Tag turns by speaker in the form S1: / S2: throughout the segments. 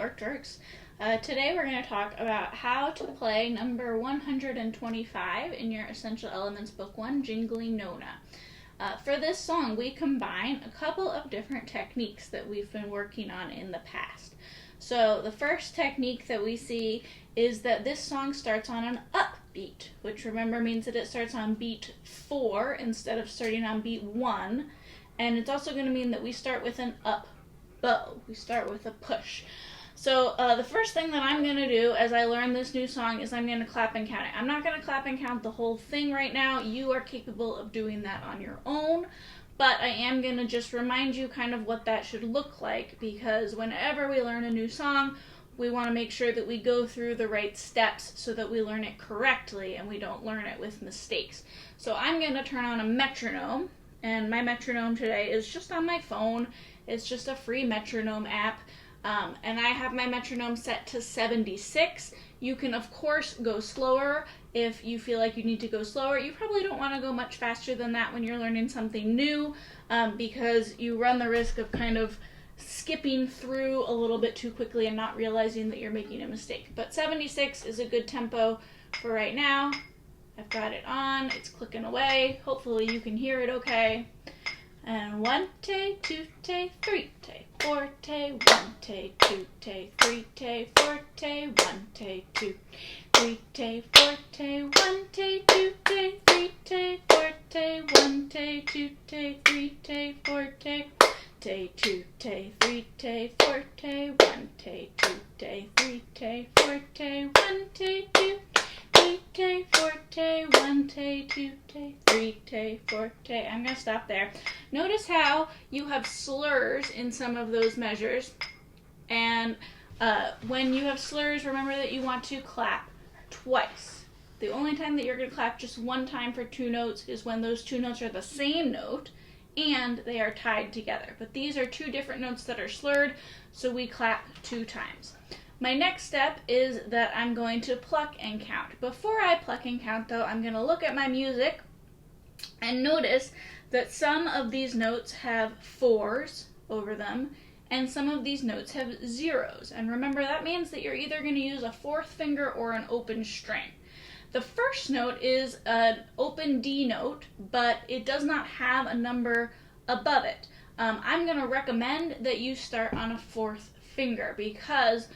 S1: or jerks. Today we're going to talk about how to play number 125 in your Essential Elements Book 1, Jingling Nona. For this song, we combine a couple of different techniques that we've been working on in the past. So the first technique that we see is that this song starts on an up beat, which remember means that it starts on beat 4 instead of starting on beat 1. And it's also going to mean that we start with an up bow. We start with a push. So the first thing that I'm going to do as I learn this new song is I'm going to clap and count it. I'm not going to clap and count the whole thing right now. You are capable of doing that on your own. But I am going to just remind you kind of what that should look like, because whenever we learn a new song, we want to make sure that we go through the right steps so that we learn it correctly and we don't learn it with mistakes. So I'm going to turn on a metronome, and my metronome today is just on my phone. It's just a free metronome app. And I have my metronome set to 76. You can, of course, go slower if you feel like you need to go slower. You probably don't want to go much faster than that when you're learning something new, because you run the risk of kind of skipping through a little bit too quickly and not realizing that you're making a mistake. But 76 is a good tempo for right now. I've got it on. It's clicking away. Hopefully you can hear it okay. And 1 take, 2 take, 3 take, 4 take, 1 take, 2 take, 3 take, 4 take, 1 take, 2, 3 take, 4 take, 1 take, 2 take, 3 take, 4 take, 1 take, 2 take, 3 take, 4 take, take, 2 take, 3 take, 4 take, 1 take, 2 take, 3 take, 4 take, 1 take, 2 take, 4 take, 1 take, 2 take, 3 take, 4 take. I'm going to stop there. Notice how you have slurs in some of those measures. And when you have slurs, remember that you want to clap twice. The only time that you're going to clap just one time for two notes is when those two notes are the same note and they are tied together. But these are two different notes that are slurred, so we clap 2 times. My next step is that I'm going to pluck and count. Before I pluck and count, though, I'm going to look at my music and notice that some of these notes have 4s over them, and some of these notes have 0s. And remember, that means that you're either going to use a 4th finger or an open string. The first note is an open D note, but it does not have a number above it. I'm going to recommend that you start on a 4th finger, because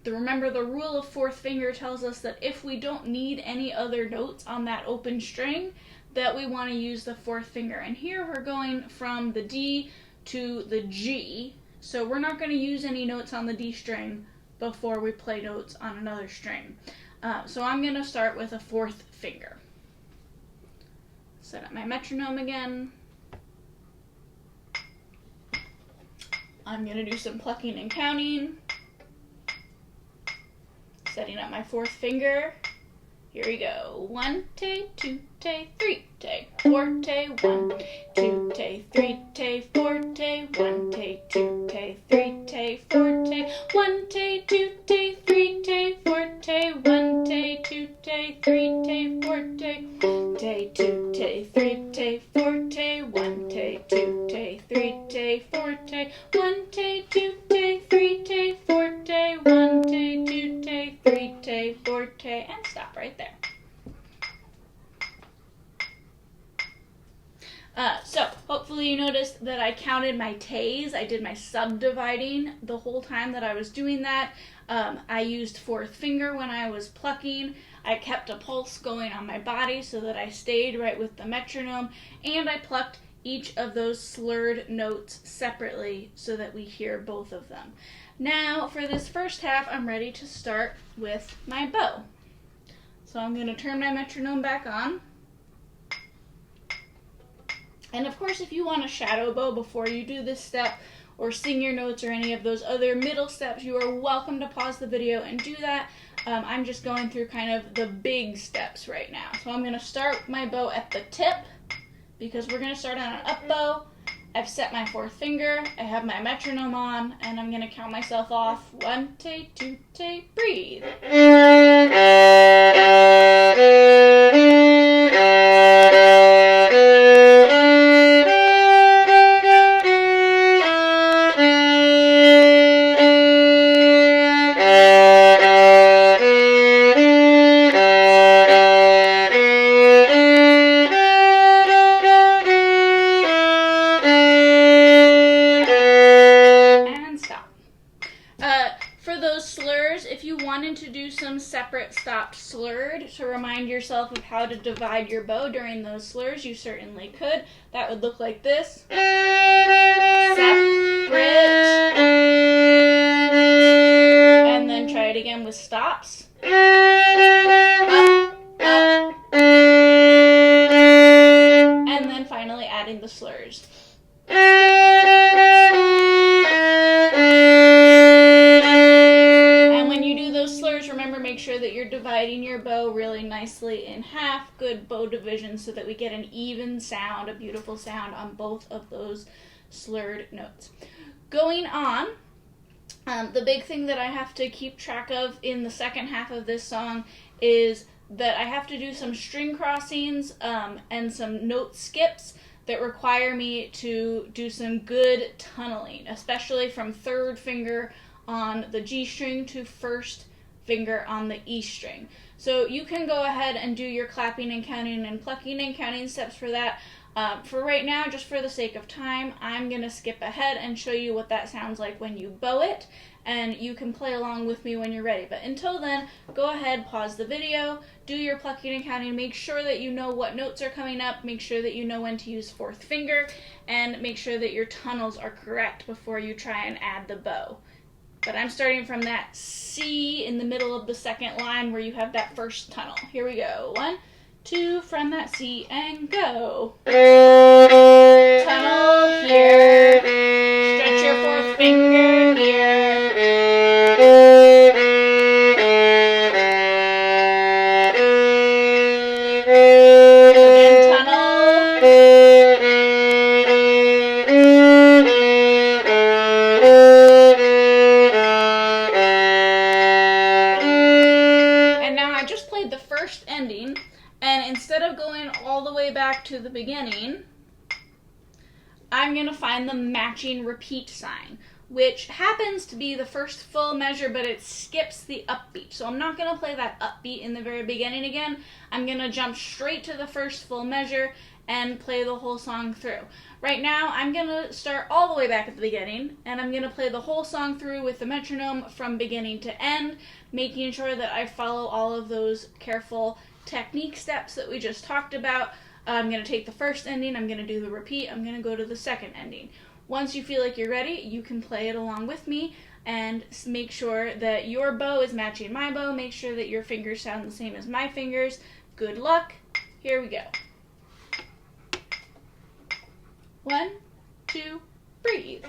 S1: remember, the rule of 4th finger tells us that if we don't need any other notes on that open string, that we want to use the 4th finger. And here we're going from the D to the G, so we're not going to use any notes on the D string before we play notes on another string. So I'm going to start with a 4th finger. Set up my metronome again. I'm going to do some plucking and counting. Setting up my 4th finger. Here we go. 1 take, 2 take, 3 take, 4 take, 1, 2 take, 3 take, 4 take, 1 take, 2 take, 3 take, 4 take, 1 take, 2 take, 3 take, 4 take, 1 take, 2 take, 3 take, 4 take, take, 2 take, 3 take, 4 take, 1 take, 2 take, 3 take, 4 take, 1 take, 2 take, 3 take, 4 take, 1 take, 2 take, 3 take, 4 take, and stop right there. So hopefully you noticed that I counted my tays. I did my subdividing the whole time that I was doing that. I used 4th finger when I was plucking. I kept a pulse going on my body so that I stayed right with the metronome, and I plucked each of those slurred notes separately so that we hear both of them. Now for this first half, I'm ready to start with my bow. So I'm going to turn my metronome back on. And of course, if you want a shadow bow before you do this step, or sing your notes or any of those other middle steps, you are welcome to pause the video and do that. I'm just going through kind of the big steps right now. So I'm going to start my bow at the tip, because we're going to start on an up bow. I've set my 4th finger, I have my metronome on, and I'm going to count myself off. 1 take, 2 take, breathe. you wanted to do some separate stopped slurred to remind yourself of how to divide your bow during those slurs, you certainly could. That would look like this. Separate. And then try it again with stops. Up, up. And then finally adding the slurs. Make sure that you're dividing your bow really nicely in half. Good bow division so that we get an even sound, a beautiful sound on both of those slurred notes. Going on, the big thing that I have to keep track of in the second half of this song is that I have to do some string crossings and some note skips that require me to do some good tunneling, especially from third finger on the G string to first finger on the E string. So you can go ahead and do your clapping and counting and plucking and counting steps for that. For right now, just for the sake of time, I'm going to skip ahead and show you what that sounds like when you bow it, and you can play along with me when you're ready. But until then, go ahead, pause the video, do your plucking and counting, make sure that you know what notes are coming up, make sure that you know when to use fourth finger, and make sure that your tunnels are correct before you try and add the bow. But I'm starting from that C in the middle of the second line where you have that first tunnel. Here we go. 1, 2, from that C and go. Tunnel here. Stretch your fourth finger here. Again, tunnel. Ending, and instead of going all the way back to the beginning, I'm going to find the matching repeat sign, which happens to be the first full measure, but it skips the upbeat. So I'm not going to play that upbeat in the very beginning again. I'm going to jump straight to the first full measure and play the whole song through. Right now, I'm going to start all the way back at the beginning, and I'm going to play the whole song through with the metronome from beginning to end, making sure that I follow all of those careful technique steps that we just talked about. I'm going to take the first ending, I'm going to do the repeat, I'm going to go to the second ending. Once you feel like you're ready, you can play it along with me and make sure that your bow is matching my bow. Make sure that your fingers sound the same as my fingers. Good luck. Here we go. 1, 2, breathe.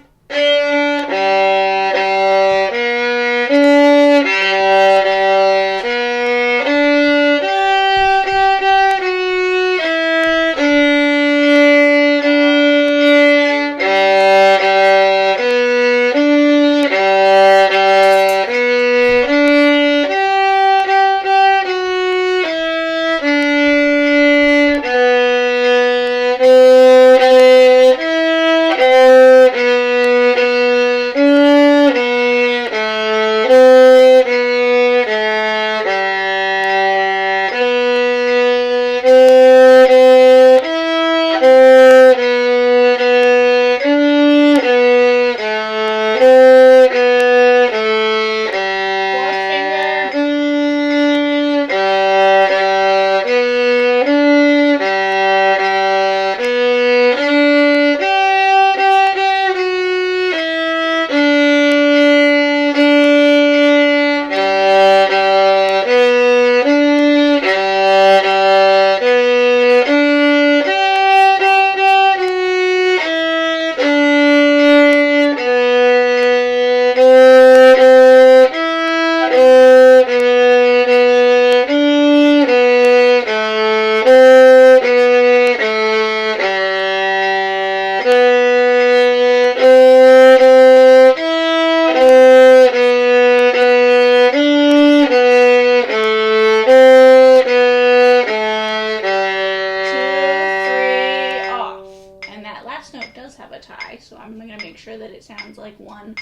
S1: So I'm going to make sure that it sounds like one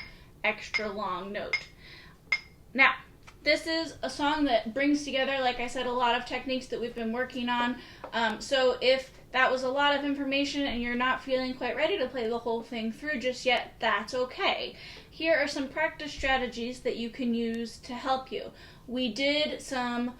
S1: extra long note. Now, this is a song that brings together, like I said, a lot of techniques that we've been working on. So if that was a lot of information and you're not feeling quite ready to play the whole thing through just yet, that's okay. Here are some practice strategies that you can use to help you. We did some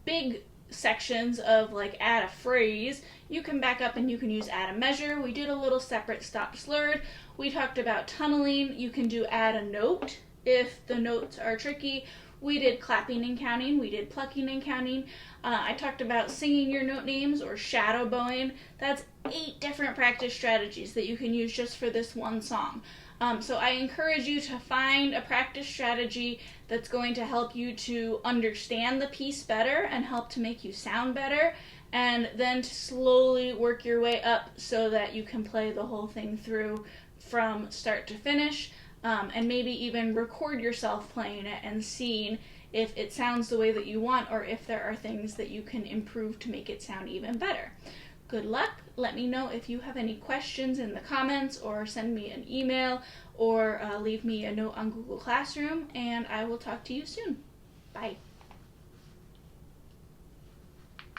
S1: big sections of like add a phrase. You can back up and you can use add a measure. We did a little separate stop slurred. We talked about tunneling. You can do add a note if the notes are tricky. We did clapping and counting. We did plucking and counting. I talked about singing your note names or shadow bowing. That's 8 different practice strategies that you can use just for this one song. So I encourage you to find a practice strategy that's going to help you to understand the piece better and help to make you sound better, and then to slowly work your way up so that you can play the whole thing through from start to finish, and maybe even record yourself playing it and seeing if it sounds the way that you want or if there are things that you can improve to make it sound even better. Good luck. Let me know if you have any questions in the comments, or send me an email, or leave me a note on Google Classroom, and I will talk to you soon. Bye.